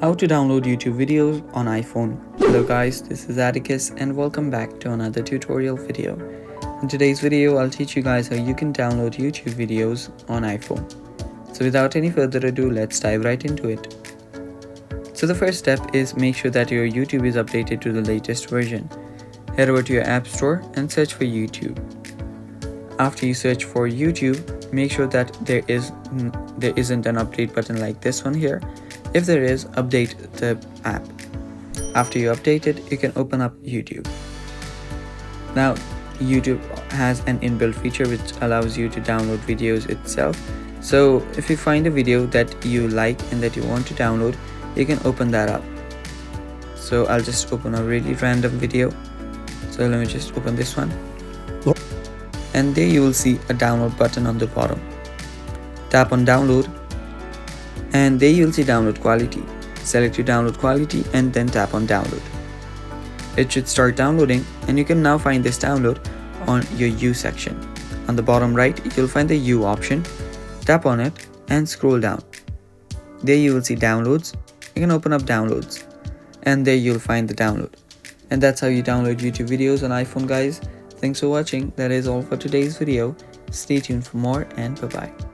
How to download YouTube videos on iPhone. Hello guys, this is Atticus and welcome back to another tutorial video. In today's video, I'll teach you guys how you can download YouTube videos on iPhone. So without any further ado, let's dive right into it. So the first step is make sure that your YouTube is updated to the latest version. Head over to your App Store and search for YouTube. After you search for YouTube, make sure that there isn't an update button like this one here. If there is, update the app. After you update it, you can open up YouTube. Now, YouTube has an inbuilt feature which allows you to download videos itself. So if you find a video that you like and that you want to download, you can open that up. So I'll just open a really random video. So let me just open this one. And there you will see a download button on the bottom. Tap on download. And there you'll see download quality. Select your download quality and then tap on download. It should start downloading and you can now find this download on your U section. On the bottom right, you'll find the U option. Tap on it and scroll down. There you will see downloads. You can open up downloads and there you'll find the download. And that's how you download YouTube videos on iPhone, guys. Thanks for watching. That is all for today's video. Stay tuned for more and bye-bye.